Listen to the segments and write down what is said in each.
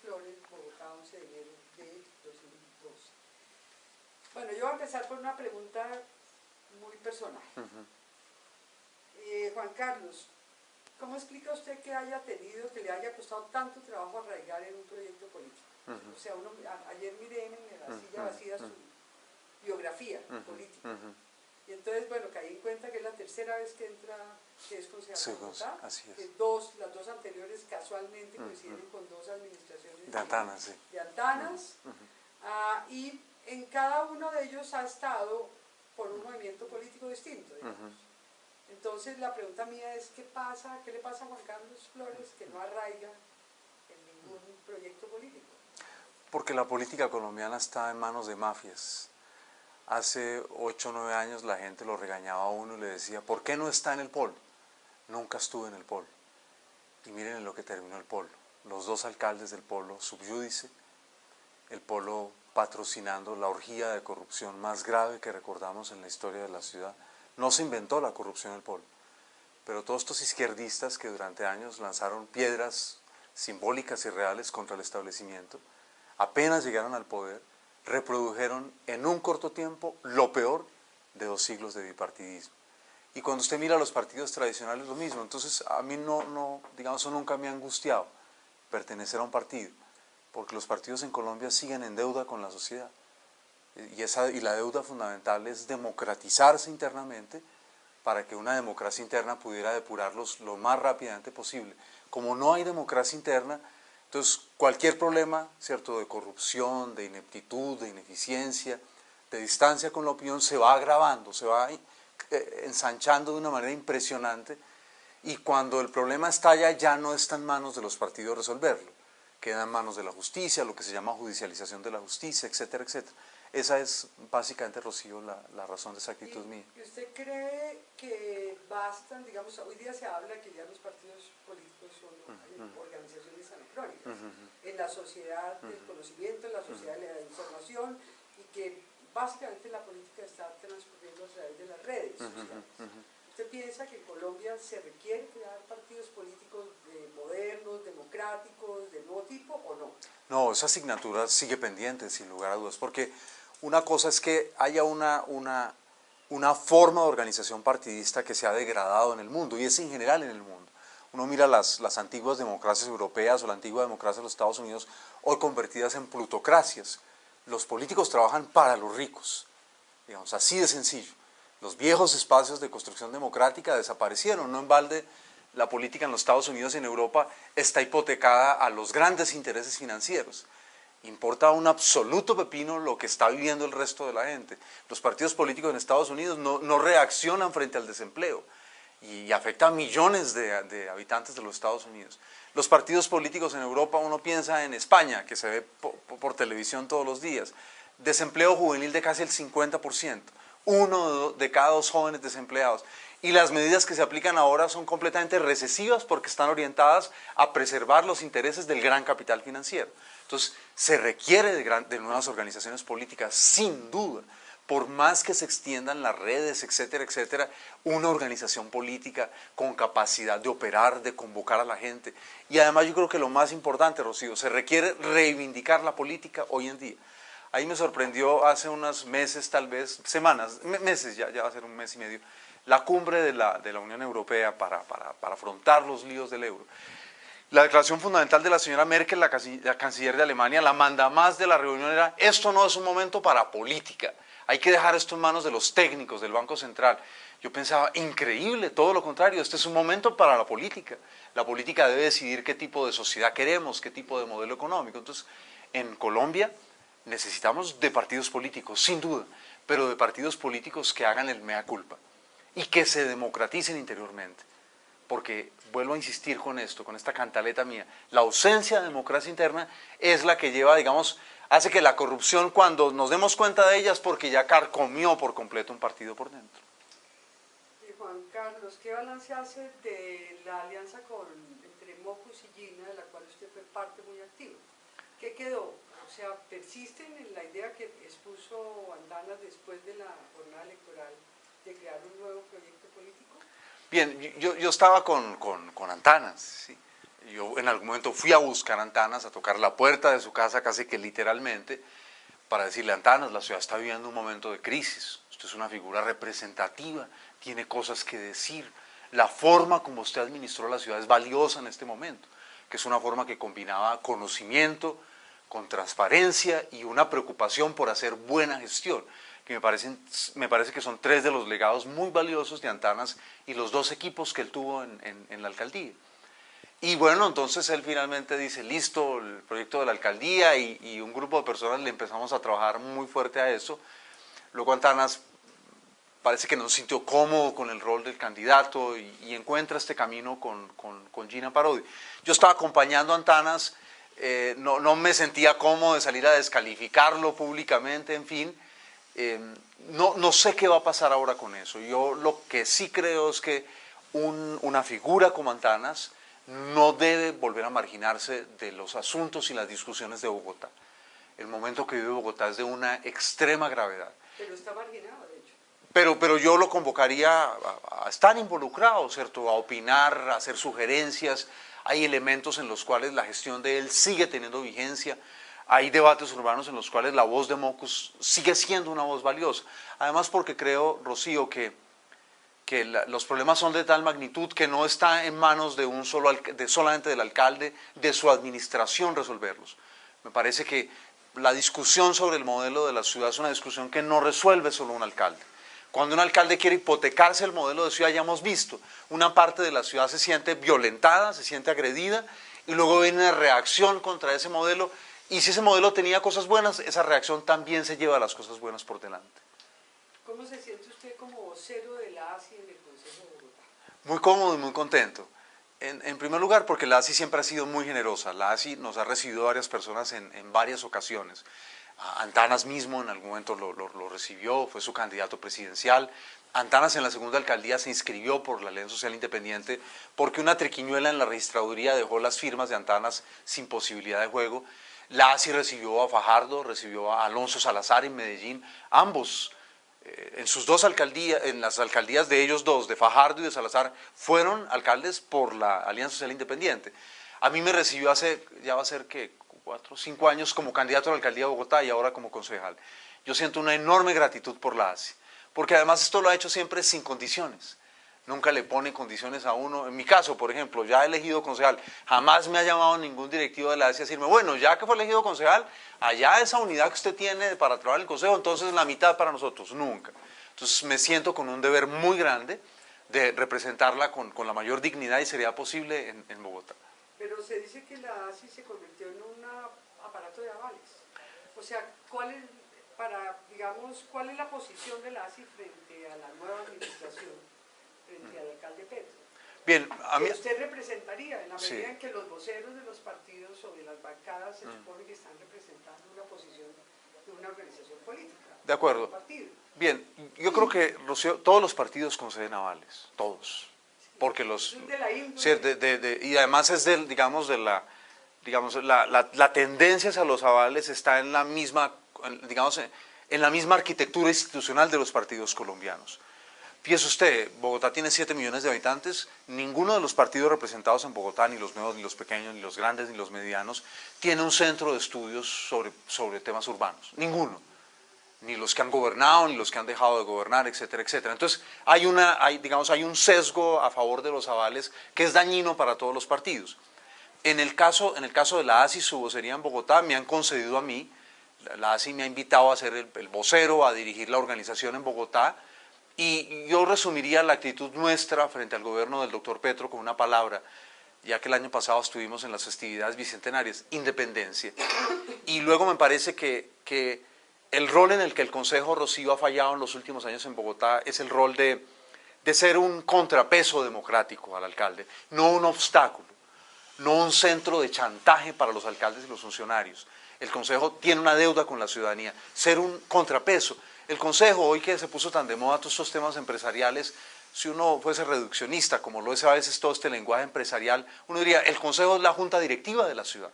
Flores, Bogotá, 11 de enero de 2012. Bueno, yo voy a empezar por una pregunta muy personal. Juan Carlos, ¿cómo explica usted que haya tenido, que le haya costado tanto trabajo arraigar en un proyecto político? O sea, ayer miré en la silla vacía su biografía política. Y entonces, bueno, caí en cuenta que es la tercera vez que entra, que es concejal de Bogotá, así es. que las dos anteriores casualmente coinciden con dos administraciones de Antanas, sí. De Antanas, y en cada uno de ellos ha estado por un movimiento político distinto, digamos. Entonces la pregunta mía es, ¿qué le pasa a Juan Carlos Flores que no arraiga en ningún proyecto político? Porque la política colombiana está en manos de mafias. Hace 8 o 9 años la gente lo regañaba a uno y le decía, ¿por qué no está en el polo? Nunca estuve en el polo. Y miren en lo que terminó el polo. Los dos alcaldes del polo subyúdice, el polo patrocinando la orgía de corrupción más grave que recordamos en la historia de la ciudad. No se inventó la corrupción en el polo, pero todos estos izquierdistas que durante años lanzaron piedras simbólicas y reales contra el establecimiento, apenas llegaron al poder, reprodujeron en un corto tiempo lo peor de 2 siglos de bipartidismo. Y cuando usted mira los partidos tradicionales, lo mismo. Entonces, a mí digamos, eso nunca me ha angustiado, pertenecer a un partido, porque los partidos en Colombia siguen en deuda con la sociedad. Y la deuda fundamental es democratizarse internamente para que una democracia interna pudiera depurarlos lo más rápidamente posible. Como no hay democracia interna, entonces cualquier problema, ¿cierto?, de corrupción, de ineptitud, de ineficiencia, de distancia con la opinión, se va agravando, se va ensanchando de una manera impresionante, y cuando el problema estalla ya no está en manos de los partidos resolverlo, queda en manos de la justicia, lo que se llama judicialización de la justicia, etcétera, etcétera. Esa es básicamente, Rocío, la razón de esa actitud mía. ¿Y usted cree que bastan, digamos, hoy día se habla que ya los partidos políticos son organizaciones anacrónicas, en la sociedad del conocimiento, en la sociedad de la información, y que básicamente la política está transcurriendo a través de las redes sociales? ¿Usted piensa que en Colombia se requiere crear partidos políticos modernos, democráticos, de nuevo tipo, o no? No, esa asignatura sigue pendiente, sin lugar a dudas, porque una cosa es que haya una forma de organización partidista que se ha degradado en el mundo, y es en general en el mundo. Uno mira las antiguas democracias europeas o la antigua democracia de los Estados Unidos, hoy convertidas en plutocracias. Los políticos trabajan para los ricos, digamos, así de sencillo. Los viejos espacios de construcción democrática desaparecieron, no en balde. La política en los Estados Unidos y en Europa está hipotecada a los grandes intereses financieros. Importa un absoluto pepino lo que está viviendo el resto de la gente. Los partidos políticos en Estados Unidos no reaccionan frente al desempleo y afecta a millones de habitantes de los Estados Unidos. Los partidos políticos en Europa, uno piensa en España, que se ve por televisión todos los días, desempleo juvenil de casi el 50%, 1 de cada 2 jóvenes desempleados. Y las medidas que se aplican ahora son completamente recesivas porque están orientadas a preservar los intereses del gran capital financiero. Entonces, se requiere de nuevas organizaciones políticas, sin duda. Por más que se extiendan las redes, etcétera, etcétera, una organización política con capacidad de operar, de convocar a la gente. Y además yo creo que lo más importante, Rocío, se requiere reivindicar la política hoy en día. Ahí me sorprendió hace unos meses, tal vez, semanas, meses, ya va a ser un mes y medio, la cumbre de la Unión Europea para afrontar los líos del euro. La declaración fundamental de la señora Merkel, la canciller de Alemania, la mandamás de la reunión era: esto no es un momento para política, hay que dejar esto en manos de los técnicos del Banco Central. Yo pensaba, increíble, todo lo contrario, este es un momento para la política. La política debe decidir qué tipo de sociedad queremos, qué tipo de modelo económico. Entonces, en Colombia necesitamos de partidos políticos, sin duda, pero de partidos políticos que hagan el mea culpa y que se democraticen interiormente. Porque, vuelvo a insistir con esto, con esta cantaleta mía, la ausencia de democracia interna es la que lleva, digamos, hace que la corrupción, cuando nos demos cuenta de ella, es porque ya carcomió por completo un partido por dentro. Juan Carlos, ¿qué balance hace de la alianza entre Mocus y Gina, de la cual usted fue parte muy activa? ¿Qué quedó? O sea, ¿persisten en la idea que expuso Antanas después de la jornada electoral de crear un nuevo proyecto político? Bien, yo estaba con Antanas, ¿sí? Yo en algún momento fui a buscar a Antanas, a tocar la puerta de su casa casi que literalmente, para decirle: Antanas, la ciudad está viviendo un momento de crisis, usted es una figura representativa, tiene cosas que decir, la forma como usted administró la ciudad es valiosa en este momento, que es una forma que combinaba conocimiento con transparencia y una preocupación por hacer buena gestión, que me parece que son tres de los legados muy valiosos de Antanas y los dos equipos que él tuvo en la alcaldía. Y bueno, entonces él finalmente dice: listo, el proyecto de la alcaldía, y un grupo de personas le empezamos a trabajar muy fuerte a eso. Luego Antanas parece que no se sintió cómodo con el rol del candidato y encuentra este camino con Gina Parodi. Yo estaba acompañando a Antanas, no me sentía cómodo de salir a descalificarlo públicamente, en fin. No sé qué va a pasar ahora con eso. Yo lo que sí creo es que una figura como Antanas no debe volver a marginarse de los asuntos y las discusiones de Bogotá. El momento que vive Bogotá es de una extrema gravedad. Pero está marginado, de hecho. Pero yo lo convocaría a estar involucrado, ¿cierto? A opinar, a hacer sugerencias. Hay elementos en los cuales la gestión de él sigue teniendo vigencia. Hay debates urbanos en los cuales la voz de Mocus sigue siendo una voz valiosa. Además, porque creo, Rocío, que los problemas son de tal magnitud que no está en manos de solamente del alcalde, de su administración resolverlos. Me parece que la discusión sobre el modelo de la ciudad es una discusión que no resuelve solo un alcalde. Cuando un alcalde quiere hipotecarse el modelo de ciudad, ya hemos visto, una parte de la ciudad se siente violentada, se siente agredida, y luego viene una reacción contra ese modelo, y si ese modelo tenía cosas buenas, esa reacción también se lleva las cosas buenas por delante. ¿Cómo se siente usted como vocero de la ASI en el Consejo de Bogotá? Muy cómodo y muy contento. En primer lugar, porque la ASI siempre ha sido muy generosa. La ASI nos ha recibido varias personas en varias ocasiones. Antanas mismo en algún momento lo recibió, fue su candidato presidencial. Antanas en la segunda alcaldía se inscribió por la Alianza Social Independiente porque una triquiñuela en la registraduría dejó las firmas de Antanas sin posibilidad de juego. La ASI recibió a Fajardo, recibió a Alonso Salazar en Medellín, ambos en sus dos alcaldías, en las alcaldías de ellos dos, de Fajardo y de Salazar, fueron alcaldes por la Alianza Social Independiente. A mí me recibió ya va a ser que 4 o 5 años como candidato a la alcaldía de Bogotá y ahora como concejal. Yo siento una enorme gratitud por la ASI, porque además esto lo ha hecho siempre sin condiciones. Nunca le pone condiciones a uno. En mi caso, por ejemplo, ya elegido concejal, jamás me ha llamado ningún directivo de la ASI a decirme: bueno, ya que fue elegido concejal, allá esa unidad que usted tiene para trabajar en el consejo, entonces la mitad para nosotros. Nunca. Entonces me siento con un deber muy grande de representarla con la mayor dignidad y seriedad posible en Bogotá. Pero se dice que la ASI se convirtió en un aparato de avales. O sea, ¿cuál es la posición de la ASI frente a la nueva administración? Frente al alcalde Petro. Bien, a mí... Que usted representaría en la medida sí. en que los voceros de los partidos o de las bancadas se supone que están representando una posición de una organización política. De acuerdo. Un partido. Bien, yo creo que, Rocío, todos los partidos conceden avales, todos. Porque los... Es de la índole. Sí, y además es la tendencia hacia los avales está en la misma, en la misma arquitectura institucional de los partidos colombianos. Fíjese usted, Bogotá tiene 7 millones de habitantes, ninguno de los partidos representados en Bogotá, ni los nuevos, ni los pequeños, ni los grandes, ni los medianos, tiene un centro de estudios sobre temas urbanos, ninguno. Ni los que han gobernado, ni los que han dejado de gobernar, etcétera, etcétera. Entonces hay un sesgo a favor de los avales que es dañino para todos los partidos. En el caso de la ASI, su vocería en Bogotá, me han concedido a mí, la ASI me ha invitado a ser el vocero, a dirigir la organización en Bogotá, y yo resumiría la actitud nuestra frente al gobierno del doctor Petro con una palabra, ya que el año pasado estuvimos en las festividades bicentenarias: independencia. Y luego me parece que el rol en el que el Consejo, Rocío, ha fallado en los últimos años en Bogotá es el rol de ser un contrapeso democrático al alcalde, no un obstáculo, no un centro de chantaje para los alcaldes y los funcionarios. El Consejo tiene una deuda con la ciudadanía, ser un contrapeso. El Consejo, hoy que se puso tan de moda todos estos temas empresariales, si uno fuese reduccionista, como lo es a veces todo este lenguaje empresarial, uno diría: el Consejo es la junta directiva de la ciudad,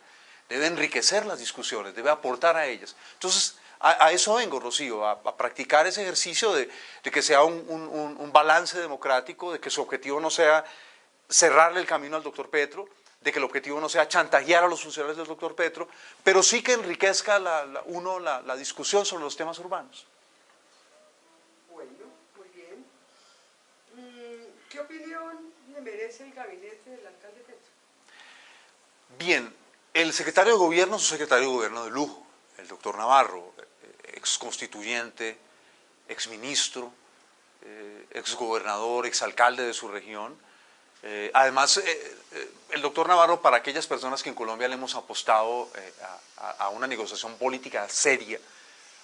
debe enriquecer las discusiones, debe aportar a ellas. Entonces, a eso vengo, Rocío, a practicar ese ejercicio de que sea un balance democrático, de que su objetivo no sea cerrarle el camino al doctor Petro, de que el objetivo no sea chantajear a los funcionarios del doctor Petro, pero sí que enriquezca la discusión sobre los temas urbanos. Bueno, muy bien. ¿Qué opinión le merece el gabinete del alcalde Petro? Bien, el secretario de gobierno es un secretario de gobierno de lujo, el doctor Navarro, ex constituyente, ex ministro, ex gobernador, ex alcalde de su región. Además, el doctor Navarro, para aquellas personas que en Colombia le hemos apostado a una negociación política seria,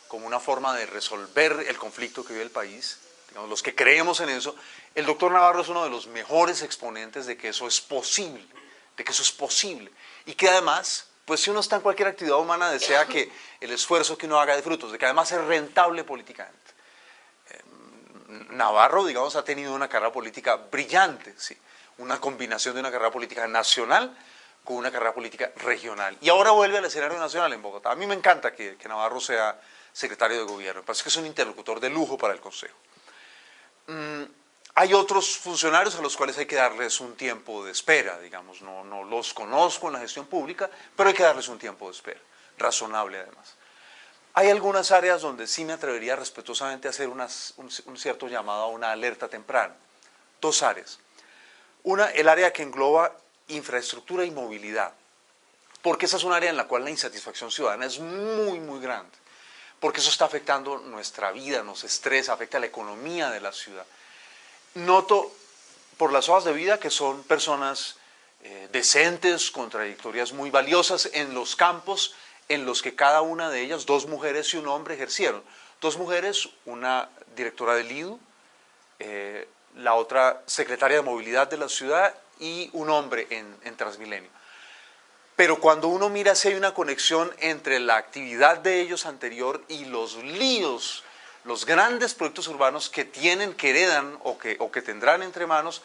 como una forma de resolver el conflicto que vive el país, digamos, los que creemos en eso, el doctor Navarro es uno de los mejores exponentes de que eso es posible, y que además, pues si uno está en cualquier actividad humana, desea que el esfuerzo que uno haga dé frutos, de que además es rentable políticamente. Navarro, digamos, ha tenido una carrera política brillante, ¿sí? Una combinación de una carrera política nacional con una carrera política regional. Y ahora vuelve al escenario nacional en Bogotá. A mí me encanta que Navarro sea secretario de gobierno, me parece que es un interlocutor de lujo para el Consejo. Hay otros funcionarios a los cuales hay que darles un tiempo de espera, digamos, no los conozco en la gestión pública, pero hay que darles un tiempo de espera, razonable además. Hay algunas áreas donde sí me atrevería respetuosamente a hacer un cierto llamado a una alerta temprana. Dos áreas. Una, el área que engloba infraestructura y movilidad, porque esa es un área en la cual la insatisfacción ciudadana es muy, muy grande, porque eso está afectando nuestra vida, nos estresa, afecta la economía de la ciudad. Noto por las hojas de vida que son personas decentes, con trayectorias muy valiosas en los campos en los que cada una de ellas, dos mujeres y un hombre, ejercieron. Dos mujeres, una directora del IDU, la otra secretaria de movilidad de la ciudad y un hombre en Transmilenio. Pero cuando uno mira si hay una conexión entre la actividad de ellos anterior y los líos, los grandes proyectos urbanos que tienen, que heredan o que tendrán entre manos,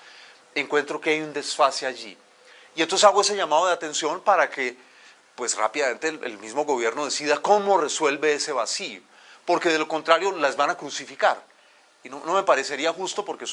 encuentro que hay un desfase allí. Y entonces hago ese llamado de atención para que pues rápidamente el mismo gobierno decida cómo resuelve ese vacío, porque de lo contrario las van a crucificar. Y no me parecería justo porque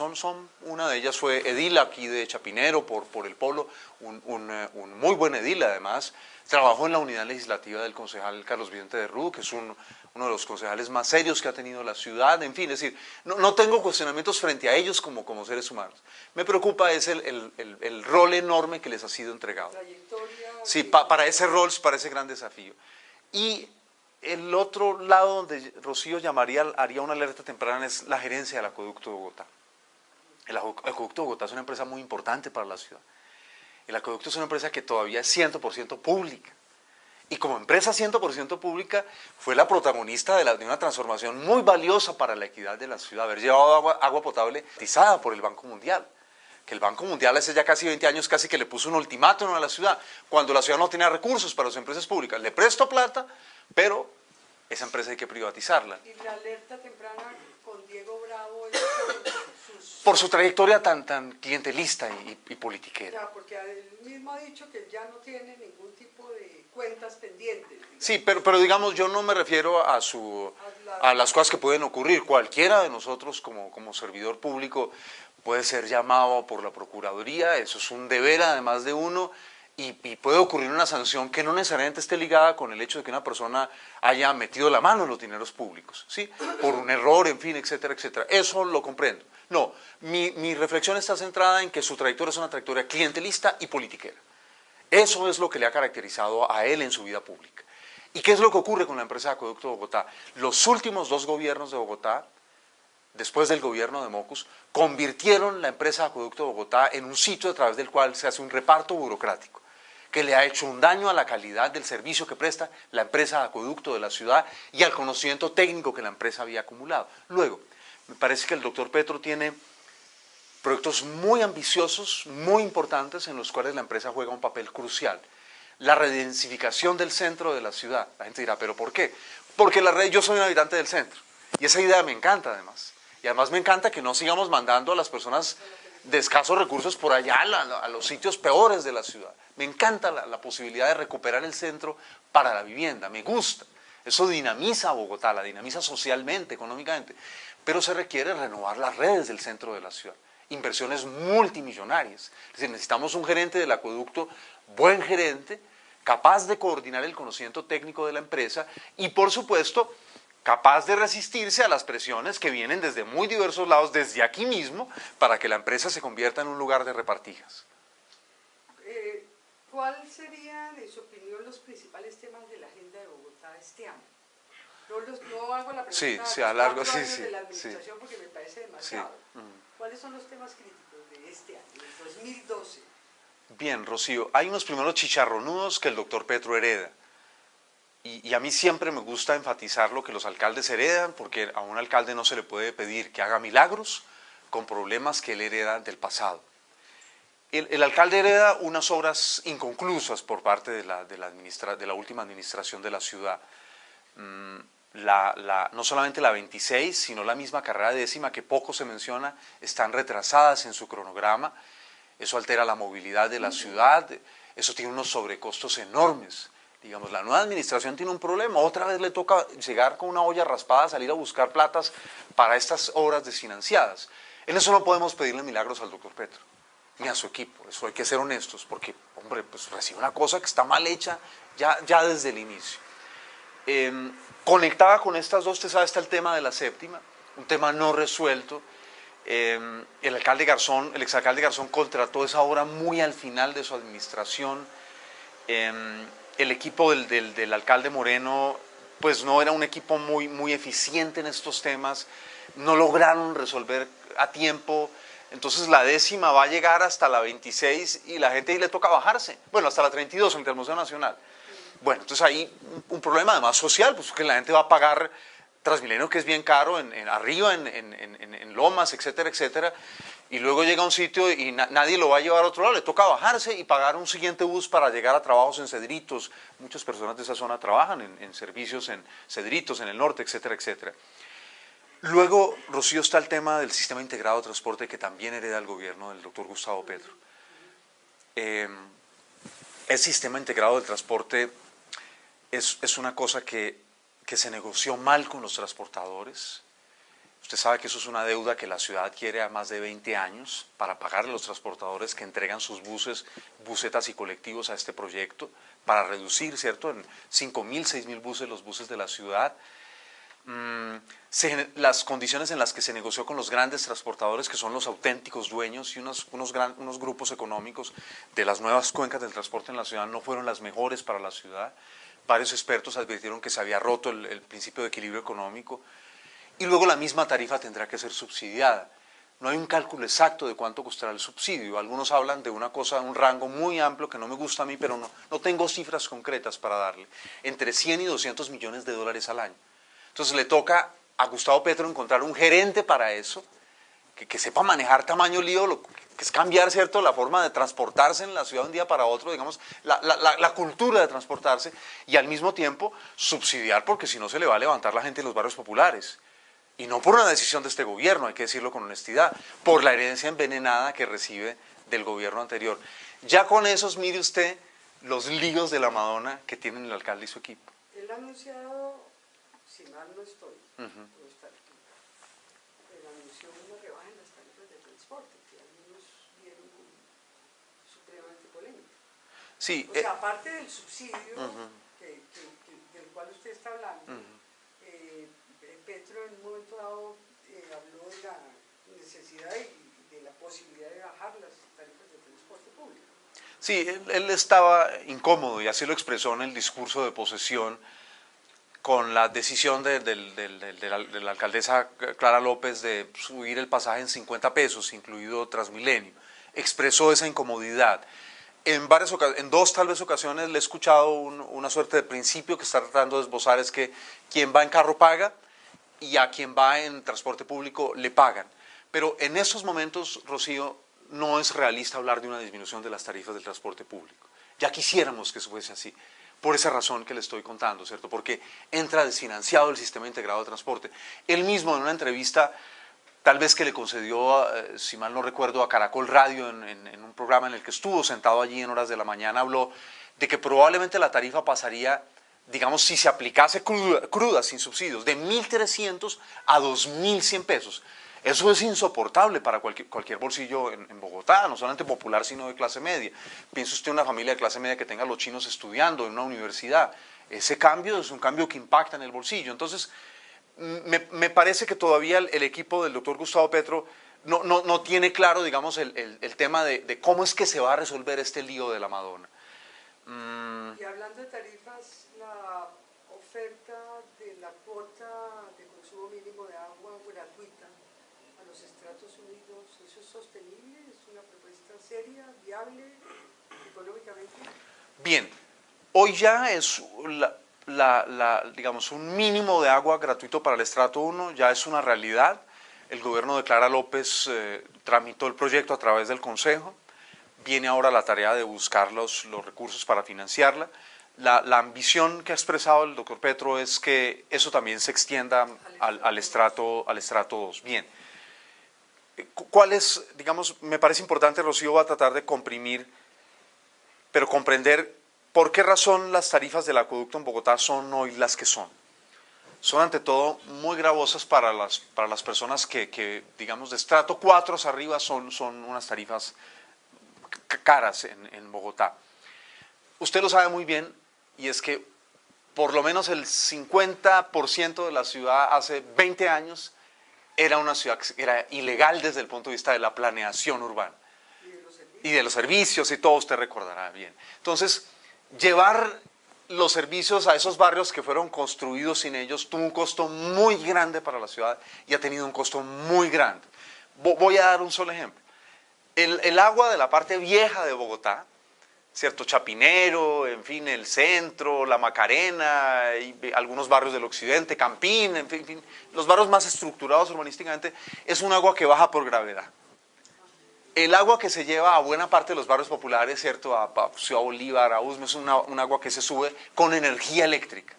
una de ellas fue edil aquí de Chapinero por el Polo, un muy buen edil además, trabajó en la unidad legislativa del concejal Carlos Vicente de Rú, que es uno de los concejales más serios que ha tenido la ciudad, en fin, es decir, no tengo cuestionamientos frente a ellos como seres humanos. Me preocupa es el rol enorme que les ha sido entregado. Trayectoria. Sí, para ese rol, para ese gran desafío. Y el otro lado donde Rocío haría una alerta temprana es la gerencia del Acueducto de Bogotá. El Acueducto de Bogotá es una empresa muy importante para la ciudad. El Acueducto es una empresa que todavía es 100% pública. Y como empresa 100% pública, fue la protagonista de una transformación muy valiosa para la equidad de la ciudad, haber llevado agua potable garantizada por el Banco Mundial. Que el Banco Mundial hace ya casi 20 años casi que le puso un ultimátum a la ciudad, cuando la ciudad no tenía recursos para sus empresas públicas. Le presto plata, pero esa empresa hay que privatizarla. Y la alerta temprana con Diego Bravo es por su trayectoria tan clientelista y politiquera. Ya, porque él mismo ha dicho que ya no tiene ningún tipo de cuentas pendientes. Digamos. Sí, pero digamos, yo no me refiero a las cosas que pueden ocurrir. Cualquiera de nosotros como servidor público puede ser llamado por la Procuraduría, eso es un deber además de uno, y puede ocurrir una sanción que no necesariamente esté ligada con el hecho de que una persona haya metido la mano en los dineros públicos, ¿sí? Por un error, en fin, etcétera, etcétera. Eso lo comprendo. No, mi reflexión está centrada en que su trayectoria es una trayectoria clientelista y politiquera. Eso es lo que le ha caracterizado a él en su vida pública. ¿Y qué es lo que ocurre con la empresa de Acueducto de Bogotá? Los últimos dos gobiernos de Bogotá, después del gobierno de Mocus, convirtieron la empresa de Acueducto de Bogotá en un sitio a través del cual se hace un reparto burocrático, que le ha hecho un daño a la calidad del servicio que presta la empresa de acueducto de la ciudad y al conocimiento técnico que la empresa había acumulado. Luego, me parece que el doctor Petro tiene proyectos muy ambiciosos, muy importantes, en los cuales la empresa juega un papel crucial. La redensificación del centro de la ciudad. La gente dirá, ¿pero por qué? Porque yo soy un habitante del centro, y esa idea me encanta además. Y además me encanta que no sigamos mandando a las personas de escasos recursos por allá a los sitios peores de la ciudad. Me encanta la posibilidad de recuperar el centro para la vivienda, me gusta. Eso dinamiza a Bogotá, la dinamiza socialmente, económicamente. Pero se requiere renovar las redes del centro de la ciudad. Inversiones multimillonarias. Es decir, necesitamos un gerente del acueducto buen gerente, capaz de coordinar el conocimiento técnico de la empresa y, por supuesto, capaz de resistirse a las presiones que vienen desde muy diversos lados, desde aquí mismo, para que la empresa se convierta en un lugar de repartijas. ¿Cuáles serían, en su opinión, los principales temas de la agenda de Bogotá este año? No hago la pregunta a largo, de la administración porque me parece demasiado. Sí. ¿Cuáles son los temas críticos de este año, del 2012? Bien, Rocío, hay unos primeros chicharronudos que el doctor Petro hereda. Y a mí siempre me gusta enfatizar lo que los alcaldes heredan, porque a un alcalde no se le puede pedir que haga milagros con problemas que él hereda del pasado. El alcalde hereda unas obras inconclusas por parte de la última administración de la ciudad. No solamente la 26, sino la misma carrera décima, que poco se menciona, están retrasadas en su cronograma. Eso altera la movilidad de la ciudad, eso tiene unos sobrecostos enormes. Digamos, la nueva administración tiene un problema, otra vez le toca llegar con una olla raspada, salir a buscar platas para estas obras desfinanciadas. En eso no podemos pedirle milagros al doctor Petro, ni a su equipo, eso hay que ser honestos, porque, hombre, pues recibe una cosa que está mal hecha ya desde el inicio. Conectada con estas dos, usted sabe, está el tema de la séptima, un tema no resuelto. El exalcalde Garzón contrató esa obra muy al final de su administración. El equipo del alcalde Moreno pues no era un equipo muy eficiente en estos temas, no lograron resolver a tiempo, entonces la décima va a llegar hasta la 26 y la gente ahí le toca bajarse, bueno, hasta la 32 en el Museo Nacional. Bueno, entonces ahí un problema además social, pues que la gente va a pagar Transmilenio, que es bien caro, arriba, en Lomas, etcétera, etcétera, y luego llega a un sitio y nadie lo va a llevar a otro lado, le toca bajarse y pagar un siguiente bus para llegar a trabajos en Cedritos. Muchas personas de esa zona trabajan en servicios en Cedritos, en el norte, etcétera, etcétera. Luego, Rocío, está el tema del sistema integrado de transporte que también hereda el gobierno del doctor Gustavo Petro. El sistema integrado del transporte es una cosa que se negoció mal con los transportadores. Usted sabe que eso es una deuda que la ciudad quiere a más de 20 años para pagarle a los transportadores que entregan sus buses, busetas y colectivos a este proyecto, para reducir, ¿cierto?, en 5.000, 6.000 buses los buses de la ciudad. Las condiciones en las que se negoció con los grandes transportadores, que son los auténticos dueños, y unos grupos económicos de las nuevas cuencas del transporte en la ciudad, no fueron las mejores para la ciudad. Varios expertos advirtieron que se había roto el principio de equilibrio económico. Y luego la misma tarifa tendrá que ser subsidiada. No hay un cálculo exacto de cuánto costará el subsidio. Algunos hablan de una cosa, un rango muy amplio que no me gusta a mí, pero no tengo cifras concretas para darle. Entre 100 y 200 millones de dólares al año. Entonces le toca a Gustavo Petro encontrar un gerente para eso, que sepa manejar tamaño lío, que es cambiar, ¿cierto?, la forma de transportarse en la ciudad de un día para otro, digamos, la cultura de transportarse, y al mismo tiempo subsidiar, porque si no se le va a levantar la gente en los barrios populares. Y no por una decisión de este gobierno, hay que decirlo con honestidad, por la herencia envenenada que recibe del gobierno anterior. Ya con esos, mire usted, los líos de la Madonna que tienen el alcalde y su equipo. Él ha anunciado, si mal no estoy, él anunció una rebaja en las tarifas de transporte, que algunos vieron como supremamente polémica. Sí, o sea, aparte del subsidio del cual usted está hablando, Petro en un momento dado habló de la necesidad y de la posibilidad de bajar las tarifas de transporte público. Sí, él estaba incómodo y así lo expresó en el discurso de posesión con la decisión de la alcaldesa Clara López de subir el pasaje en 50 pesos, incluido Transmilenio. Expresó esa incomodidad. En dos tal vez ocasiones le he escuchado una suerte de principio que está tratando de esbozar, es que quien va en carro paga y a quien va en transporte público le pagan. Pero en esos momentos, Rocío, no es realista hablar de una disminución de las tarifas del transporte público. Ya quisiéramos que eso fuese así, por esa razón que le estoy contando, ¿cierto? Porque entra desfinanciado el sistema integrado de transporte. Él mismo en una entrevista, tal vez que le concedió, si mal no recuerdo, a Caracol Radio, en un programa en el que estuvo sentado allí en horas de la mañana, habló de que probablemente la tarifa pasaría, digamos, si se aplicase cruda sin subsidios, de 1.300 a 2.100 pesos. Eso es insoportable para cualquier bolsillo en Bogotá, no solamente popular, sino de clase media. Piense usted en una familia de clase media que tenga a los chinos estudiando en una universidad. Ese cambio es un cambio que impacta en el bolsillo. Entonces, me parece que todavía el equipo del doctor Gustavo Petro no tiene claro, digamos, el tema de cómo es que se va a resolver este lío de la Madonna. Y hablando de tarifas, la oferta de la cuota de consumo mínimo de agua gratuita a los estratos unidos, ¿eso es sostenible? ¿Es una propuesta seria, viable, económicamente? Bien, hoy ya es digamos, un mínimo de agua gratuito para el estrato 1, ya es una realidad. El gobierno de Clara López tramitó el proyecto a través del Consejo. Viene ahora la tarea de buscar los recursos para financiarla. La ambición que ha expresado el doctor Petro es que eso también se extienda al estrato 2. Bien, ¿cuál es, digamos, me parece importante, Rocío va a tratar de comprimir, pero comprender por qué razón las tarifas del acueducto en Bogotá son hoy las que son. Son ante todo muy gravosas para las personas que digamos, de estrato 4 hacia arriba son unas tarifas caras en Bogotá. Usted lo sabe muy bien, y es que por lo menos el 50% de la ciudad hace 20 años era una ciudad que era ilegal desde el punto de vista de la planeación urbana. Y de los servicios, y todo usted recordará bien. Entonces, llevar los servicios a esos barrios que fueron construidos sin ellos tuvo un costo muy grande para la ciudad y ha tenido un costo muy grande. Voy a dar un solo ejemplo. El agua de la parte vieja de Bogotá, ¿cierto? Chapinero, en fin, el centro, la Macarena, y algunos barrios del occidente, Campín, en fin, los barrios más estructurados urbanísticamente, es un agua que baja por gravedad. El agua que se lleva a buena parte de los barrios populares, ¿cierto? A Ciudad Bolívar, a Usme, es un agua que se sube con energía eléctrica.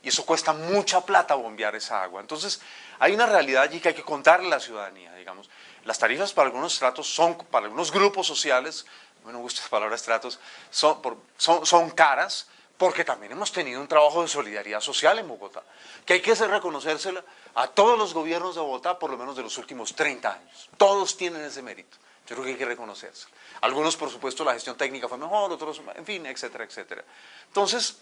Y eso cuesta mucha plata bombear esa agua. Entonces, hay una realidad allí que hay que contarle a la ciudadanía, digamos. Las tarifas para algunos estratos para algunos grupos sociales, no me gusta la palabra estratos, son caras, porque también hemos tenido un trabajo de solidaridad social en Bogotá, que hay que reconocérsela a todos los gobiernos de Bogotá, por lo menos de los últimos 30 años. Todos tienen ese mérito. Yo creo que hay que reconocerse. Algunos, por supuesto, la gestión técnica fue mejor, otros, en fin, etcétera, etcétera. Entonces,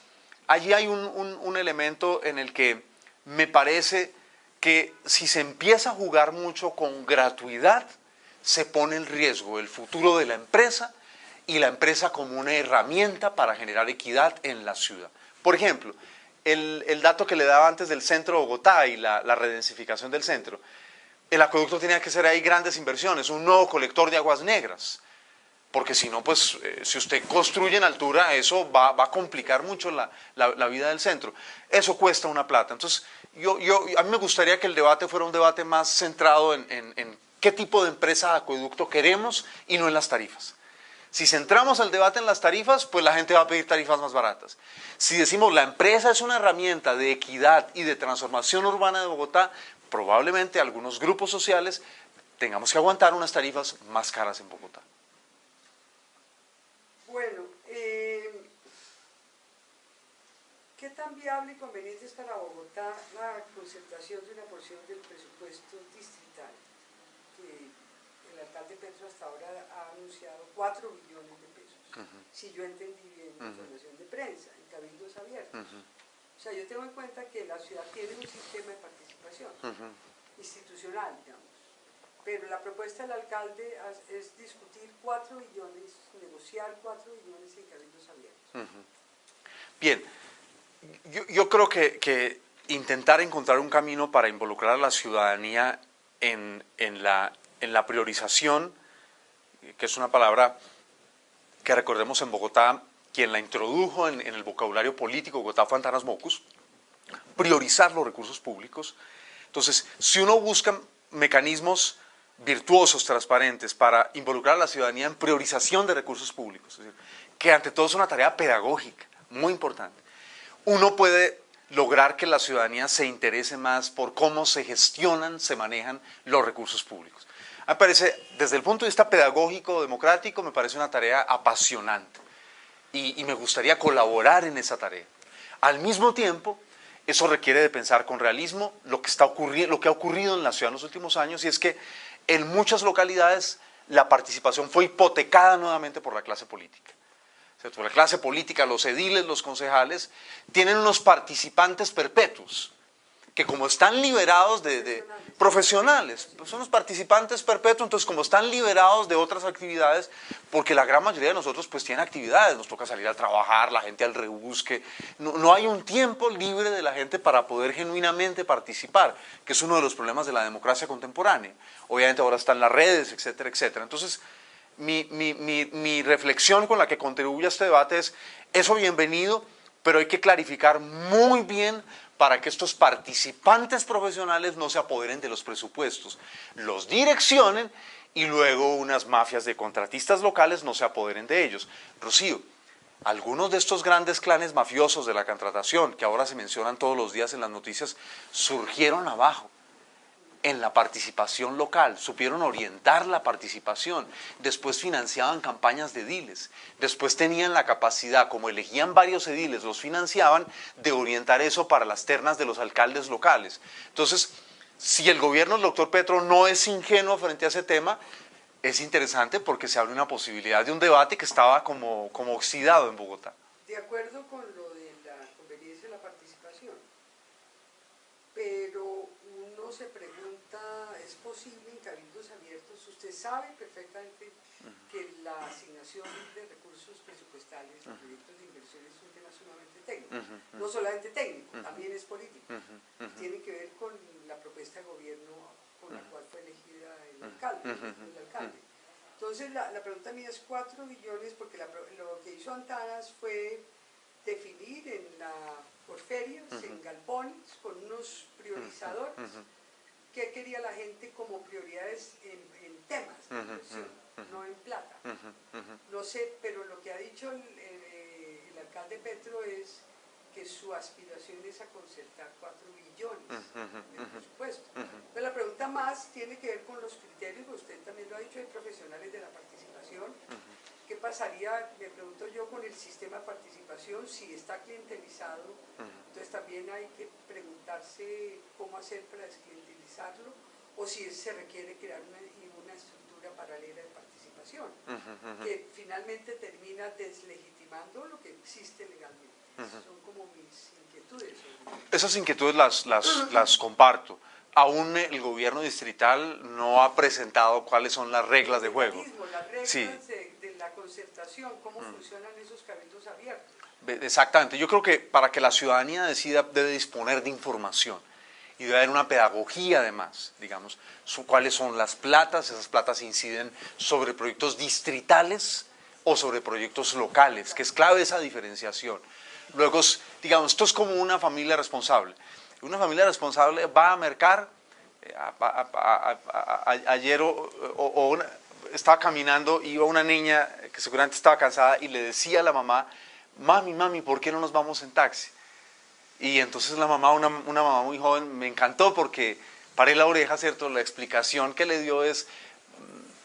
allí hay un elemento en el que me parece que si se empieza a jugar mucho con gratuidad, se pone en riesgo el futuro de la empresa y la empresa como una herramienta para generar equidad en la ciudad. Por ejemplo, el dato que le daba antes del centro de Bogotá y la redensificación del centro, el acueducto tenía que hacer ahí grandes inversiones, un nuevo colector de aguas negras, porque si no, pues, si usted construye en altura, eso va a complicar mucho la vida del centro. Eso cuesta una plata. Entonces, a mí me gustaría que el debate fuera un debate más centrado en qué tipo de empresa de acueducto queremos y no en las tarifas. Si centramos el debate en las tarifas, pues la gente va a pedir tarifas más baratas. Si decimos la empresa es una herramienta de equidad y de transformación urbana de Bogotá, probablemente algunos grupos sociales tengamos que aguantar unas tarifas más caras en Bogotá. Bueno, ¿qué tan viable y conveniente es para Bogotá la concertación de una porción del presupuesto distrital? Que el alcalde Petro hasta ahora ha anunciado 4 billones de pesos, si yo entendí bien la información de prensa, en cabildos abiertos. O sea, yo tengo en cuenta que la ciudad tiene un sistema de participación institucional, digamos, pero la propuesta del alcalde es discutir 4 billones, negociar 4 billones en cabildos abiertos. Bien, yo creo que intentar encontrar un camino para involucrar a la ciudadanía en la priorización, que es una palabra que recordemos en Bogotá, quien la introdujo en el vocabulario político, Bogotá fue Antanas Mocus, priorizar los recursos públicos. Entonces, si uno busca mecanismos virtuosos, transparentes, para involucrar a la ciudadanía en priorización de recursos públicos, es decir, que ante todo es una tarea pedagógica, muy importante, uno puede lograr que la ciudadanía se interese más por cómo se gestionan, se manejan los recursos públicos. Me parece, desde el punto de vista pedagógico, democrático, me parece una tarea apasionante y me gustaría colaborar en esa tarea. Al mismo tiempo, Eso requiere de pensar con realismo lo que ha ocurrido en la ciudad en los últimos años, y es que en muchas localidades la participación fue hipotecada nuevamente por la clase política. ¿Cierto? La clase política, los ediles, los concejales, tienen unos participantes perpetuos, que como están liberados de profesionales, pues son los participantes perpetuos, entonces como están liberados de otras actividades, porque la gran mayoría de nosotros pues tiene actividades, nos toca salir a trabajar, la gente al rebusque, no hay un tiempo libre de la gente para poder genuinamente participar, que es uno de los problemas de la democracia contemporánea. Obviamente ahora están las redes, etcétera, etcétera. Entonces, mi reflexión con la que contribuye a este debate es, eso bienvenido, pero hay que clarificar muy bien para que estos participantes profesionales no se apoderen de los presupuestos, los direccionen y luego unas mafias de contratistas locales no se apoderen de ellos. Rocío, algunos de estos grandes clanes mafiosos de la contratación, que ahora se mencionan todos los días en las noticias, surgieron abajo, en la participación local, supieron orientar la participación, después financiaban campañas de ediles, después tenían la capacidad, como elegían varios ediles, los financiaban, de orientar eso para las ternas de los alcaldes locales. Entonces, si el gobierno del doctor Petro no es ingenuo frente a ese tema, es interesante porque se abre una posibilidad de un debate que estaba como oxidado en Bogotá. De acuerdo con lo de la conveniencia de la participación, pero uno se pregunta, ¿es posible en cabildos abiertos? Usted sabe perfectamente que la asignación de recursos presupuestales a proyectos de inversión es un tema sumamente técnico, no solamente técnico, también es político, tiene que ver con la propuesta de gobierno con la cual fue elegida el alcalde. Entonces la pregunta mía es 4 billones, porque lo que hizo Antanas fue definir por ferias, en galpones, con unos priorizadores, qué quería la gente como prioridades en temas de inversión, no en plata. No sé, pero lo que ha dicho el alcalde Petro es que su aspiración es a concertar 4 billones de presupuesto. Pero la pregunta más tiene que ver con los criterios, usted también lo ha dicho, hay profesionales de la participación. ¿Qué pasaría, me pregunto yo, con el sistema de participación si está clientelizado? Entonces también hay que preguntarse cómo hacer para desclientelizarlo, o si se requiere crear una estructura paralela de participación, que finalmente termina deslegitimando lo que existe legalmente. Son como mis inquietudes. Esas inquietudes las comparto. Aún el gobierno distrital no ha presentado cuáles son las reglas de juego. Las reglas sí. de la concertación, cómo funcionan esos cabildos abiertos. Exactamente. Yo creo que para que la ciudadanía decida debe disponer de información y debe haber una pedagogía además, digamos, cuáles son las platas. Esas platas inciden sobre proyectos distritales o sobre proyectos locales, que es clave esa diferenciación. Luego, digamos, esto es como una familia responsable. Una familia responsable va a mercar. Ayer estaba caminando, iba una niña que seguramente estaba cansada y le decía a la mamá, mami, ¿por qué no nos vamos en taxi? Y entonces la mamá, una mamá muy joven, me encantó porque paré la oreja, ¿cierto? La explicación que le dio es,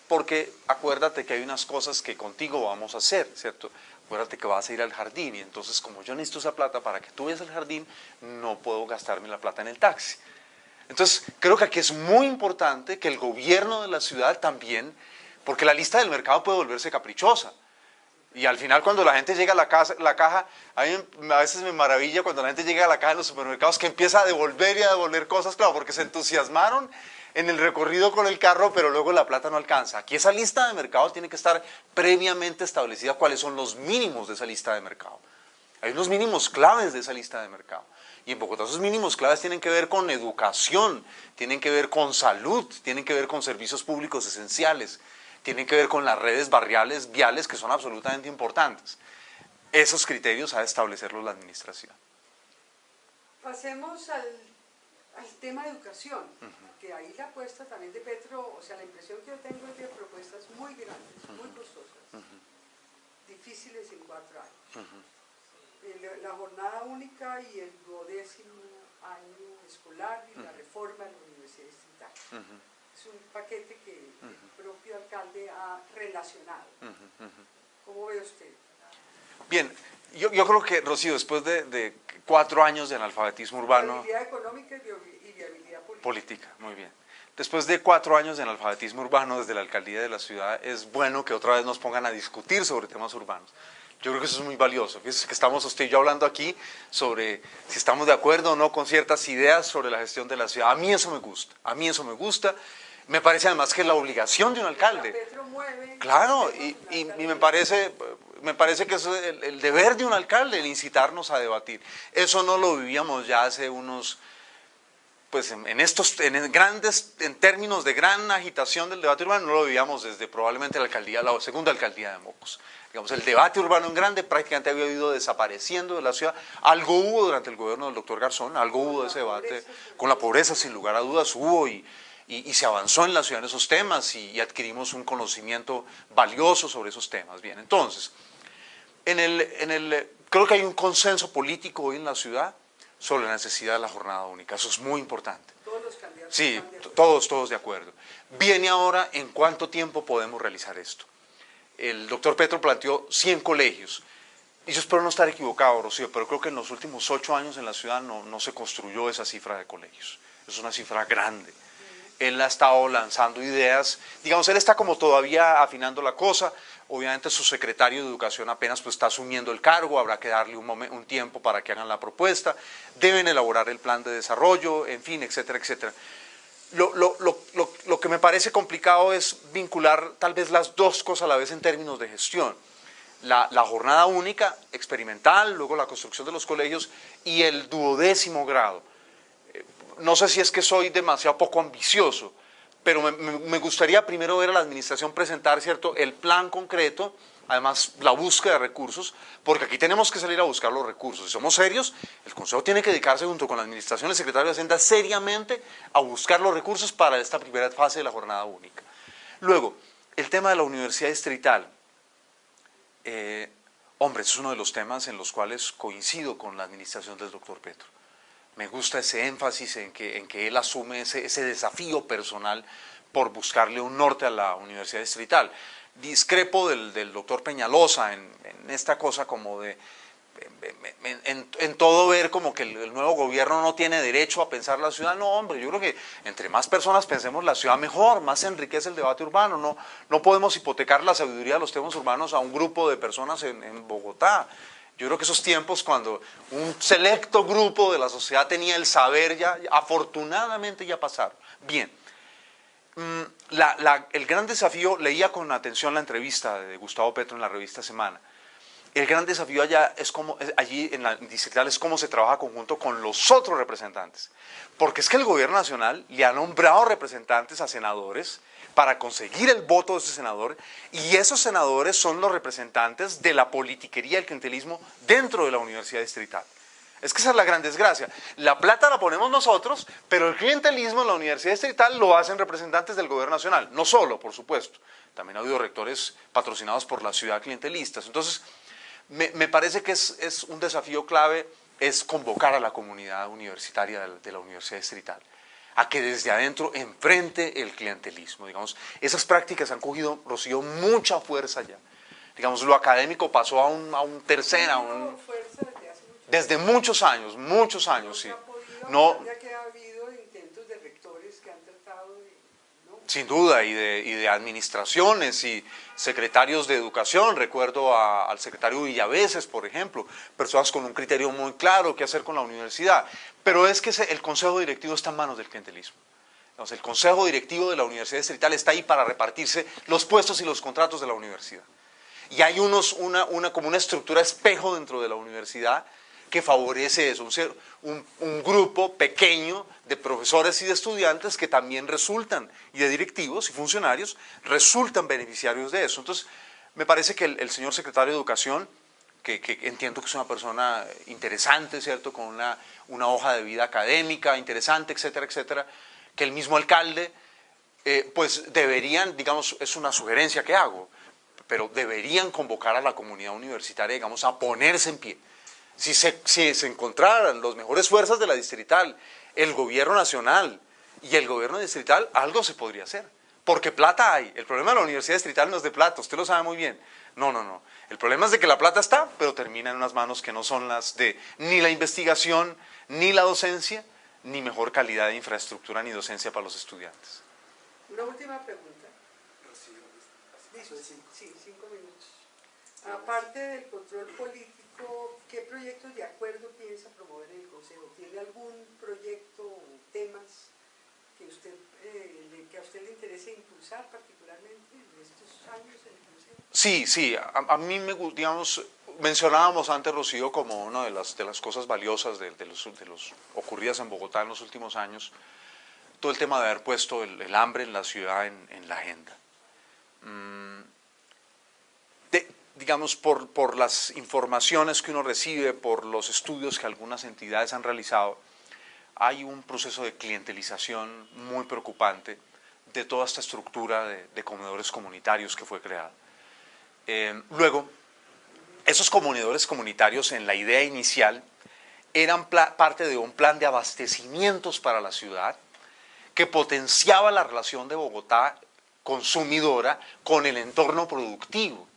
porque acuérdate que hay unas cosas que contigo vamos a hacer, ¿cierto? Acuérdate que vas a ir al jardín y entonces como yo necesito esa plata para que tú vayas al jardín, no puedo gastarme la plata en el taxi. Entonces creo que aquí es muy importante que el gobierno de la ciudad también, porque la lista del mercado puede volverse caprichosa. Y al final cuando la gente llega a la caja, a veces me maravilla cuando la gente llega a la caja en los supermercados que empieza a devolver y a devolver cosas, claro, porque se entusiasmaron en el recorrido con el carro, pero luego la plata no alcanza. Aquí esa lista de mercado tiene que estar previamente establecida cuáles son los mínimos de esa lista de mercado. Hay unos mínimos claves de esa lista de mercado. Y en Bogotá esos mínimos claves tienen que ver con educación, tienen que ver con salud, tienen que ver con servicios públicos esenciales, tienen que ver con las redes barriales, viales, que son absolutamente importantes. Esos criterios ha de establecerlos la administración. Pasemos al tema de educación, que ahí la apuesta también de Petro, o sea, la impresión que yo tengo es de propuestas muy grandes, muy costosas, difíciles en 4 años. La jornada única y el 12º año escolar y la reforma de la Universidad Distrital. Es un paquete que el propio alcalde ha relacionado. ¿Cómo ve usted? Bien, yo creo que, Rocío, después de 4 años de analfabetismo urbano... Viabilidad económica y viabilidad política. Muy bien. Después de 4 años de analfabetismo urbano desde la alcaldía de la ciudad, es bueno que otra vez nos pongan a discutir sobre temas urbanos. Yo creo que eso es muy valioso. Fíjense que estamos usted y yo hablando aquí sobre si estamos de acuerdo o no con ciertas ideas sobre la gestión de la ciudad. A mí eso me gusta, a mí eso me gusta. Me parece además que es la obligación de un alcalde. Petro mueve, claro, y me parece que es el deber de un alcalde, el incitarnos a debatir. Eso no lo vivíamos ya hace unos... Pues en términos de gran agitación del debate urbano, no lo vivíamos desde probablemente la segunda alcaldía de Mocos. Digamos, el debate urbano en grande prácticamente había ido desapareciendo de la ciudad. Algo hubo durante el gobierno del doctor Garzón, algo hubo de ese debate, con la pobreza sin lugar a dudas hubo y se avanzó en la ciudad en esos temas y adquirimos un conocimiento valioso sobre esos temas. Bien, entonces, creo que hay un consenso político hoy en la ciudad sobre la necesidad de la jornada única. Eso es muy importante. Todos los candidatos. Sí, todos de acuerdo. Viene ahora en cuánto tiempo podemos realizar esto. El doctor Petro planteó 100 colegios. Y yo espero no estar equivocado, Rocío, pero creo que en los últimos 8 años en la ciudad no se construyó esa cifra de colegios. Es una cifra grande. Él ha estado lanzando ideas, digamos, él está como todavía afinando la cosa. Obviamente su secretario de Educación apenas pues está asumiendo el cargo, habrá que darle un tiempo para que hagan la propuesta, deben elaborar el plan de desarrollo, en fin, etcétera, etcétera. Lo que me parece complicado es vincular tal vez las dos cosas a la vez en términos de gestión. La jornada única, experimental, luego la construcción de los colegios y el 12º grado. No sé si es que soy demasiado poco ambicioso, pero me gustaría primero ver a la administración presentar, ¿cierto?, el plan concreto, además la búsqueda de recursos, porque aquí tenemos que salir a buscar los recursos. Si somos serios, el Consejo tiene que dedicarse junto con la administración y el secretario de Hacienda seriamente a buscar los recursos para esta primera fase de la jornada única. Luego, el tema de la universidad distrital. Hombre, es uno de los temas en los cuales coincido con la administración del doctor Petro. Me gusta ese énfasis en que él asume ese desafío personal por buscarle un norte a la Universidad Distrital. Discrepo del doctor Peñalosa en esta cosa como de, en todo ver como que el nuevo gobierno no tiene derecho a pensar la ciudad. No, hombre, yo creo que entre más personas pensemos la ciudad mejor, más se enriquece el debate urbano. No podemos hipotecar la sabiduría de los temas urbanos a un grupo de personas en Bogotá. Yo creo que esos tiempos cuando un selecto grupo de la sociedad tenía el saber ya afortunadamente ya pasaron. Bien, el gran desafío, leía con atención la entrevista de Gustavo Petro en la revista Semana. El gran desafío allí en la distrital es cómo se trabaja conjunto con los otros representantes. Porque es que el gobierno nacional le ha nombrado representantes a senadores para conseguir el voto de ese senador, y esos senadores son los representantes de la politiquería, el clientelismo dentro de la Universidad Distrital. Es que esa es la gran desgracia. La plata la ponemos nosotros, pero el clientelismo en la Universidad Distrital lo hacen representantes del gobierno nacional. No solo, por supuesto. También ha habido rectores patrocinados por la ciudad clientelistas. Entonces, me parece que es un desafío clave, es convocar a la comunidad universitaria de la Universidad Distrital a que desde adentro enfrente el clientelismo. Digamos, esas prácticas han cogido, Rocío, mucha fuerza ya. Digamos, lo académico pasó a un tercero, desde muchos años, sí. No, ya que ha habido intentos de rectores que han tratado de... ¿no? Sin duda, y de administraciones y secretarios de educación. Recuerdo al secretario Villaveses, por ejemplo, personas con un criterio muy claro qué hacer con la universidad. Pero es que el consejo directivo está en manos del clientelismo. Entonces, el consejo directivo de la Universidad Distrital está ahí para repartirse los puestos y los contratos de la universidad. Y hay como una estructura espejo dentro de la universidad que favorece eso, un grupo pequeño de profesores y de estudiantes que también resultan, y de directivos y funcionarios, resultan beneficiarios de eso. Entonces, me parece que el señor secretario de Educación, que entiendo que es una persona interesante, ¿cierto?, con una hoja de vida académica interesante, etcétera, etcétera, que el mismo alcalde, pues deberían, digamos, es una sugerencia que hago, pero deberían convocar a la comunidad universitaria, digamos, a ponerse en pie. Si se encontraran las mejores fuerzas de la distrital, el gobierno nacional y el gobierno distrital, algo se podría hacer. Porque plata hay. El problema de la universidad distrital no es de plata, usted lo sabe muy bien. No. El problema es de que la plata está, pero termina en unas manos que no son las de ni la investigación, ni la docencia, ni mejor calidad de infraestructura ni docencia para los estudiantes. Una última pregunta. Sí, 5 minutos. Aparte del control político, ¿qué proyectos de acuerdo piensa promover en el Consejo? ¿Tiene algún proyecto o temas que a usted le interese impulsar particularmente en estos años en el Consejo? Sí, sí, a mí me gusta, digamos, mencionábamos antes, Rocío, como una de las cosas valiosas de los ocurridas en Bogotá en los últimos años, todo el tema de haber puesto el hambre en la ciudad en la agenda. Digamos, por las informaciones que uno recibe, por los estudios que algunas entidades han realizado, hay un proceso de clientelización muy preocupante de toda esta estructura de comedores comunitarios que fue creada. Luego, esos comedores comunitarios en la idea inicial eran parte de un plan de abastecimientos para la ciudad que potenciaba la relación de Bogotá consumidora con el entorno productivo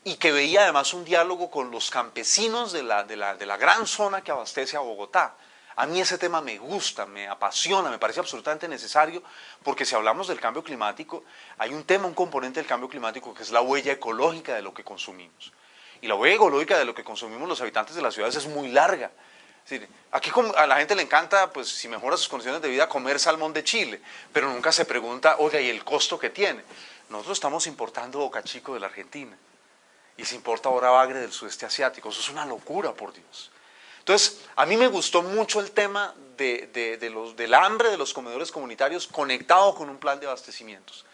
y que veía además un diálogo con los campesinos de la gran zona que abastece a Bogotá. A mí ese tema me gusta, me apasiona, me parece absolutamente necesario, porque si hablamos del cambio climático, hay un tema, un componente del cambio climático que es la huella ecológica de lo que consumimos. Y la huella ecológica de lo que consumimos los habitantes de las ciudades es muy larga. Es decir, aquí a la gente le encanta, pues si mejora sus condiciones de vida, comer salmón de Chile, pero nunca se pregunta, oiga, ¿y el costo que tiene? Nosotros estamos importando Boca Chico de la Argentina y se importa ahora bagre del sudeste asiático. Eso es una locura, por Dios. Entonces, a mí me gustó mucho el tema del hambre de los comedores comunitarios conectado con un plan de abastecimientos.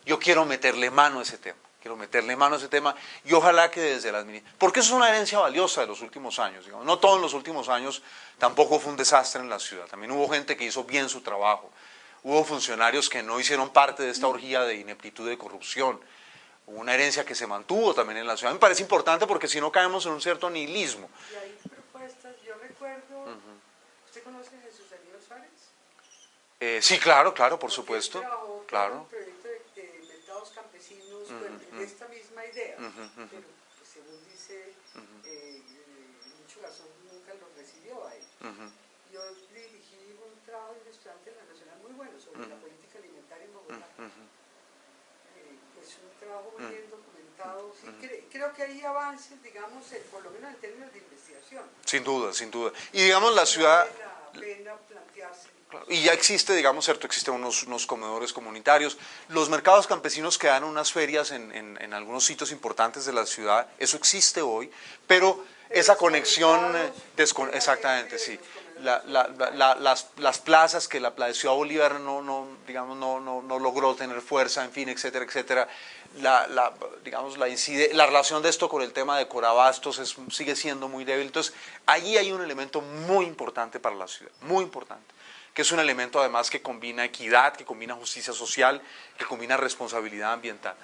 Yo quiero meterle mano a ese tema, y ojalá que desde la administración, porque eso es una herencia valiosa de los últimos años, digamos. No todo en los últimos años tampoco fue un desastre en la ciudad, también hubo gente que hizo bien su trabajo, hubo funcionarios que no hicieron parte de esta orgía de ineptitud y de corrupción, hubo una herencia que se mantuvo también en la ciudad. Me parece importante porque si no caemos en un cierto nihilismo. Y hay propuestas, yo recuerdo, ¿usted conoce a Jesús Daniel Suárez? Sí, claro, por supuesto, claro. Un proyecto de mercados campesinos, de esta misma idea, pero pues, según dice, Lucho Garzón nunca lo recibió ahí. Yo dirigí un trabajo de un estudiante en la Nacional muy bueno sobre la política alimentaria en Bogotá. Es un trabajo muy bien documentado. Sí, creo que hay avances, digamos, por lo menos en términos de investigación. Sin duda. Y digamos la ciudad... Vale la pena plantearse. Y ya existe, digamos, cierto, existen unos comedores comunitarios. Los mercados campesinos que dan unas ferias en algunos sitios importantes de la ciudad, eso existe hoy, pero esa conexión, exactamente, sí. Las plazas que la de Ciudad Bolívar no logró tener fuerza, en fin, etcétera, etcétera. Digamos, la relación de esto con el tema de Corabastos sigue siendo muy débil. Entonces, allí hay un elemento muy importante para la ciudad, muy importante, que es un elemento además que combina equidad, que combina justicia social, que combina responsabilidad ambiental.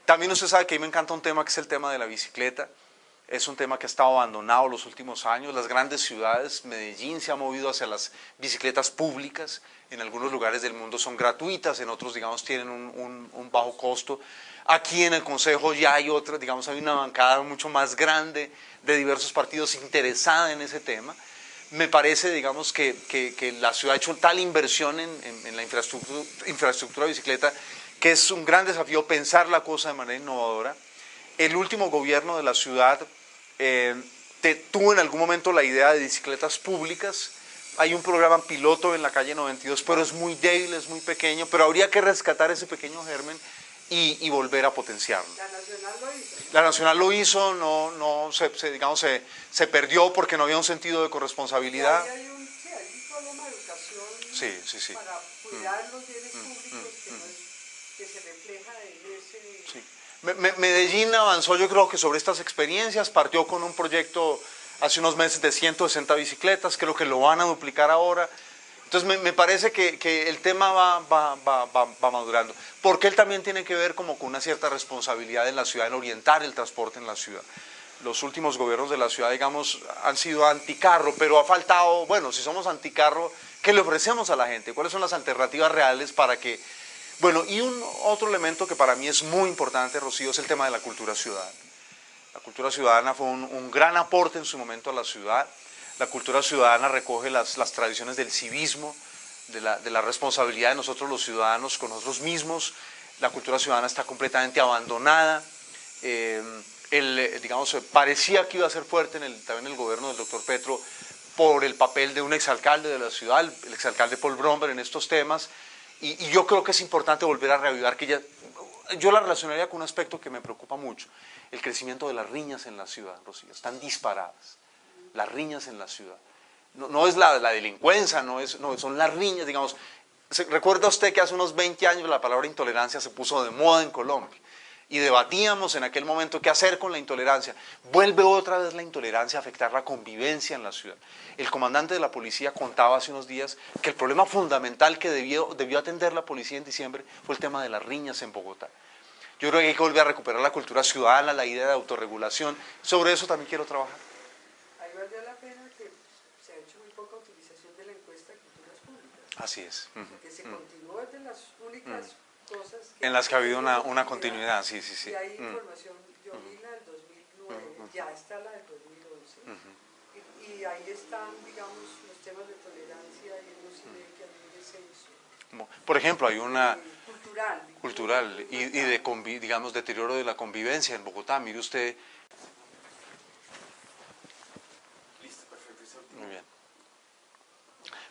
También usted sabe que a mí me encanta un tema que es el tema de la bicicleta. Es un tema que ha estado abandonado los últimos años. Las grandes ciudades, Medellín se ha movido hacia las bicicletas públicas. En algunos lugares del mundo son gratuitas, en otros, digamos, tienen un bajo costo. Aquí en el Consejo ya hay otra, digamos, hay una bancada mucho más grande de diversos partidos interesada en ese tema. Me parece, digamos, que la ciudad ha hecho tal inversión en la infraestructura de bicicleta que es un gran desafío pensar la cosa de manera innovadora. El último gobierno de la ciudad tuvo en algún momento la idea de bicicletas públicas. Hay un programa piloto en la calle 92, pero es muy débil, es muy pequeño, pero habría que rescatar ese pequeño germen y volver a potenciarlo. La Nacional lo hizo. La Nacional lo hizo, se perdió porque no había un sentido de corresponsabilidad. Hay un problema de educación Sí. para cuidar los bienes públicos que se refleja en ese... Sí. Medellín avanzó, yo creo que sobre estas experiencias, partió con un proyecto hace unos meses de 160 bicicletas, creo que lo van a duplicar ahora. Entonces me parece que el tema va madurando, porque él también tiene que ver como con una cierta responsabilidad en la ciudad, en orientar el transporte en la ciudad. Los últimos gobiernos de la ciudad, digamos, han sido anticarro, pero ha faltado, bueno, si somos anticarro, ¿qué le ofrecemos a la gente? ¿Cuáles son las alternativas reales para que... Bueno, y otro elemento que para mí es muy importante, Rocío, es el tema de la cultura ciudadana. La cultura ciudadana fue un gran aporte en su momento a la ciudad. La cultura ciudadana recoge las tradiciones del civismo, de la responsabilidad de nosotros los ciudadanos con nosotros mismos. La cultura ciudadana está completamente abandonada. Digamos, parecía que iba a ser fuerte también el gobierno del doctor Petro por el papel de un exalcalde de la ciudad, el exalcalde Paul Bromberg en estos temas, y yo creo que es importante volver a reavivar que yo la relacionaría con un aspecto que me preocupa mucho, el crecimiento de las riñas en la ciudad, Rocío, están disparadas, las riñas en la ciudad. No es la delincuencia, no, son las riñas, digamos. ¿Recuerda usted que hace unos 20 años la palabra intolerancia se puso de moda en Colombia? Y debatíamos en aquel momento qué hacer con la intolerancia. Vuelve otra vez la intolerancia a afectar la convivencia en la ciudad. El comandante de la policía contaba hace unos días que el problema fundamental que debió atender la policía en diciembre fue el tema de las riñas en Bogotá. Yo creo que hay que volver a recuperar la cultura ciudadana, la idea de autorregulación. Sobre eso también quiero trabajar. Ahí valdría la pena que se ha hecho muy poca utilización de la encuesta de culturas públicas. Así es. Que se continuó de las únicas cosas que en las que ha habido una continuidad, sí. Y hay información, yo vi la del 2009, ya está la del 2011, y ahí están, digamos, los temas de tolerancia y uno sí ve que hay un descenso. Por ejemplo, hay una... cultural y de, digamos, deterioro de la convivencia en Bogotá. Mire usted... Listo, perfecto. Muy bien.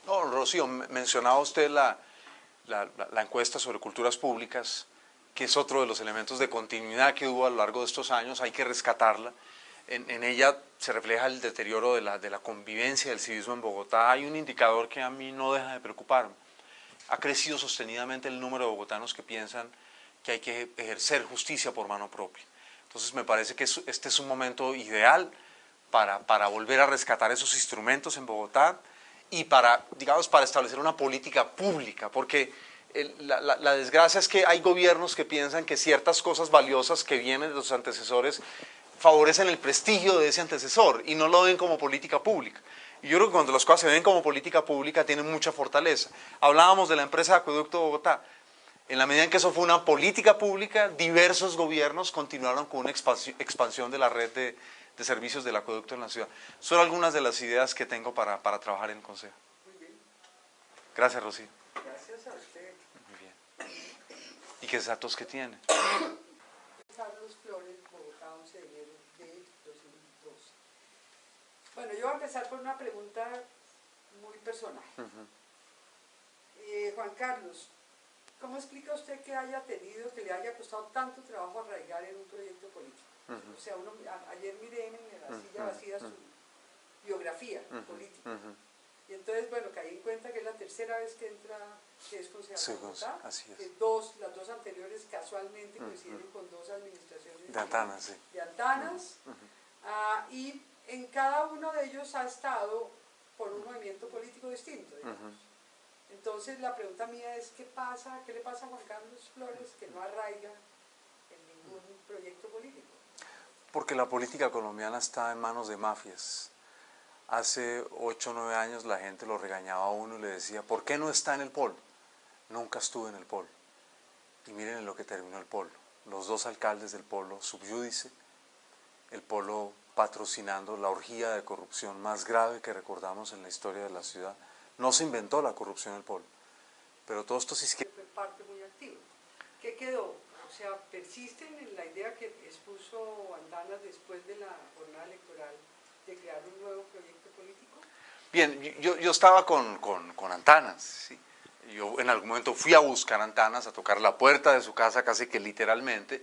No, Rocío, mencionaba usted la encuesta sobre culturas públicas, que es otro de los elementos de continuidad que hubo a lo largo de estos años, hay que rescatarla. En ella se refleja el deterioro de la convivencia del civismo en Bogotá. Hay un indicador que a mí no deja de preocuparme. Ha crecido sostenidamente el número de bogotanos que piensan que hay que ejercer justicia por mano propia. Entonces me parece que este es un momento ideal para volver a rescatar esos instrumentos en Bogotá y para establecer una política pública, porque la desgracia es que hay gobiernos que piensan que ciertas cosas valiosas que vienen de los antecesores favorecen el prestigio de ese antecesor y no lo ven como política pública. Y yo creo que cuando las cosas se ven como política pública tienen mucha fortaleza. Hablábamos de la empresa de Acueducto de Bogotá. En la medida en que eso fue una política pública, diversos gobiernos continuaron con una expansión de la red de servicios del acueducto en la ciudad. Son algunas de las ideas que tengo para trabajar en el Consejo. Muy bien. Gracias, Rocío. Gracias a usted. Muy bien. ¿Y qué datos que tiene? Carlos Flores, Bogotá, 11 de enero de 2012. Bueno, yo voy a empezar por una pregunta muy personal. Juan Carlos, ¿cómo explica usted que le haya costado tanto trabajo arraigar en un proyecto político? O sea, ayer miré en la silla vacía su biografía política. Y entonces, bueno, caí en cuenta que es la tercera vez que entra, que es concejal de Bogotá. Así es. Que las dos anteriores casualmente coinciden con dos administraciones de Antanas, sí. De Antanas. Y en cada uno de ellos ha estado por un movimiento político distinto, digamos. Entonces la pregunta mía es, ¿qué le pasa a Juan Carlos Flores que no arraiga en ningún proyecto político? Porque la política colombiana está en manos de mafias. Hace 8 o 9 años la gente lo regañaba a uno y le decía, ¿por qué no está en el polo? Nunca estuve en el polo. Y miren en lo que terminó el polo. Los dos alcaldes del polo subyúdice, el polo patrocinando la orgía de corrupción más grave que recordamos en la historia de la ciudad. No se inventó la corrupción en el polo, pero todo esto sí es que... Fue parte muy activa. ¿Qué quedó? O sea, ¿persisten en la idea que expuso Antanas después de la jornada electoral de crear un nuevo proyecto político? Bien, yo estaba con Antanas, ¿sí? Yo en algún momento fui a buscar a Antanas, a tocar la puerta de su casa casi que literalmente,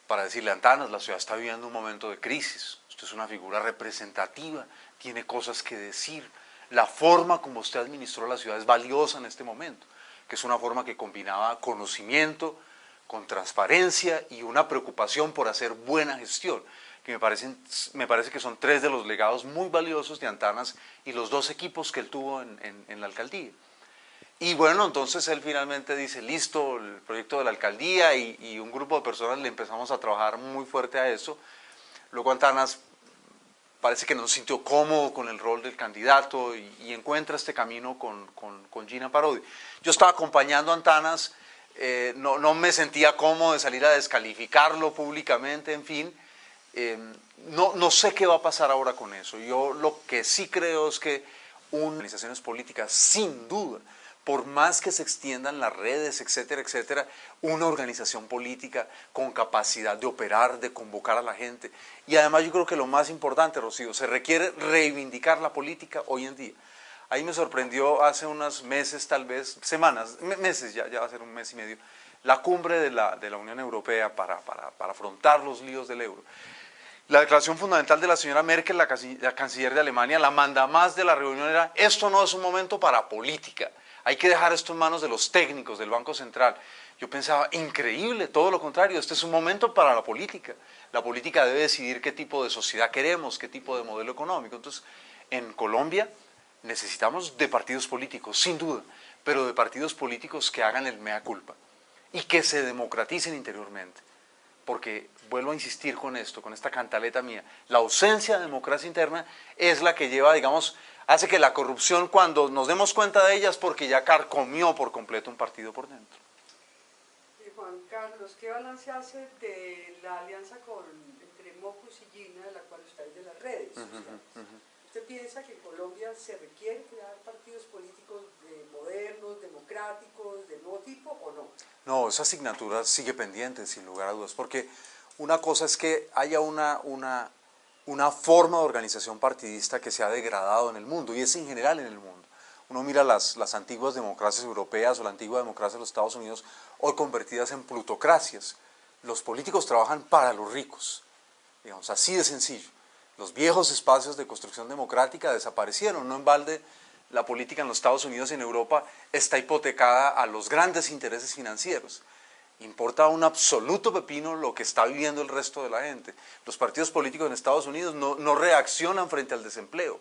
para decirle, Antanas, la ciudad está viviendo un momento de crisis, usted es una figura representativa, tiene cosas que decir, la forma como usted administró la ciudad es valiosa en este momento, que es una forma que combinaba conocimiento con transparencia y una preocupación por hacer buena gestión, que me parece que son 3 de los legados muy valiosos de Antanas y los 2 equipos que él tuvo en la alcaldía. Y bueno, entonces él finalmente dice, listo, el proyecto de la alcaldía y un grupo de personas le empezamos a trabajar muy fuerte a eso. Luego Antanas parece que no se sintió cómodo con el rol del candidato y encuentra este camino con Gina Parodi. Yo estaba acompañando a Antanas, no me sentía cómodo de salir a descalificarlo públicamente, en fin, no sé qué va a pasar ahora con eso. Yo lo que sí creo es que organizaciones políticas, sin duda, por más que se extiendan las redes, etcétera, etcétera, una organización política con capacidad de operar, de convocar a la gente. Y además yo creo que lo más importante, Rocío, se requiere reivindicar la política hoy en día. Ahí me sorprendió hace unos meses, tal vez, semanas, meses, ya va a ser un mes y medio, la cumbre de la Unión Europea para afrontar los líos del euro. La declaración fundamental de la señora Merkel, la canciller de Alemania, la mandamás de la reunión era: esto no es un momento para política, hay que dejar esto en manos de los técnicos del Banco Central. Yo pensaba, increíble, todo lo contrario, este es un momento para la política. La política debe decidir qué tipo de sociedad queremos, qué tipo de modelo económico. Entonces, en Colombia necesitamos de partidos políticos, sin duda, pero de partidos políticos que hagan el mea culpa y que se democraticen interiormente. Porque, vuelvo a insistir con esto, con esta cantaleta mía, la ausencia de democracia interna es la que lleva, digamos, hace que la corrupción, cuando nos demos cuenta de ella, es porque ya carcomió por completo un partido por dentro. Juan Carlos, ¿qué balance hace de la alianza entre Mocus y Gina, de la cual usted es de las redes sociales? ¿Usted piensa que en Colombia se requiere crear partidos políticos modernos, democráticos, de nuevo tipo o no? No, esa asignatura sigue pendiente, sin lugar a dudas, porque una cosa es que haya una forma de organización partidista que se ha degradado en el mundo, y es en general en el mundo. Uno mira las antiguas democracias europeas o la antigua democracia de los Estados Unidos, hoy convertidas en plutocracias. Los políticos trabajan para los ricos, digamos, así de sencillo. Los viejos espacios de construcción democrática desaparecieron, no en balde. La política en los Estados Unidos y en Europa está hipotecada a los grandes intereses financieros. Importa un absoluto pepino lo que está viviendo el resto de la gente. Los partidos políticos en Estados Unidos no reaccionan frente al desempleo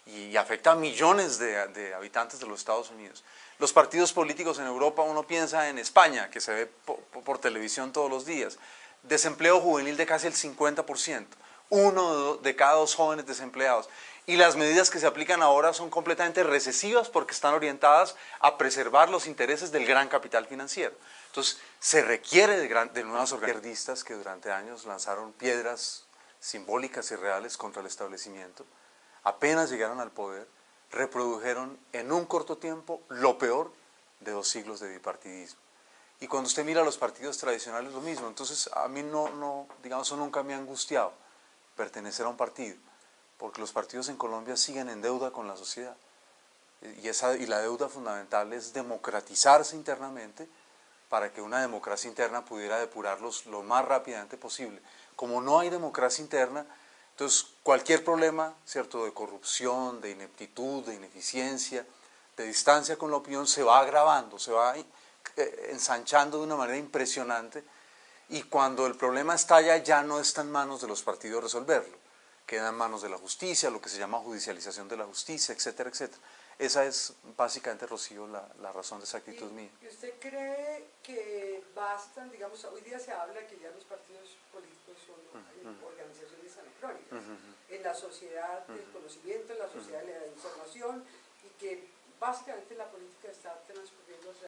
y afecta a millones de habitantes de los Estados Unidos. Los partidos políticos en Europa, uno piensa en España, que se ve por televisión todos los días, desempleo juvenil de casi el 50%, uno de cada dos jóvenes desempleados. Y las medidas que se aplican ahora son completamente recesivas porque están orientadas a preservar los intereses del gran capital financiero. Entonces, se requiere de nuevas izquierdistas que durante años lanzaron piedras simbólicas y reales contra el establecimiento. Apenas llegaron al poder, reprodujeron en un corto tiempo lo peor de 2 siglos de bipartidismo. Y cuando usted mira los partidos tradicionales, lo mismo. Entonces, a mí digamos, eso nunca me ha angustiado, pertenecer a un partido, porque los partidos en Colombia siguen en deuda con la sociedad. Y la deuda fundamental es democratizarse internamente para que una democracia interna pudiera depurarlos lo más rápidamente posible. Como no hay democracia interna, entonces cualquier problema, ¿cierto?, de corrupción, de ineptitud, de ineficiencia, de distancia con la opinión, se va agravando, se va ensanchando de una manera impresionante, y cuando el problema estalla ya no está en manos de los partidos resolverlo, queda en manos de la justicia, lo que se llama judicialización de la justicia, etcétera, etcétera. Esa es básicamente, Rocío, la razón de esa actitud mía. ¿Y usted cree que bastan, digamos, hoy día se habla que ya los partidos políticos son organizaciones anacrónicas, en la sociedad del conocimiento, en la sociedad de la información, y que básicamente la política está transcurriendo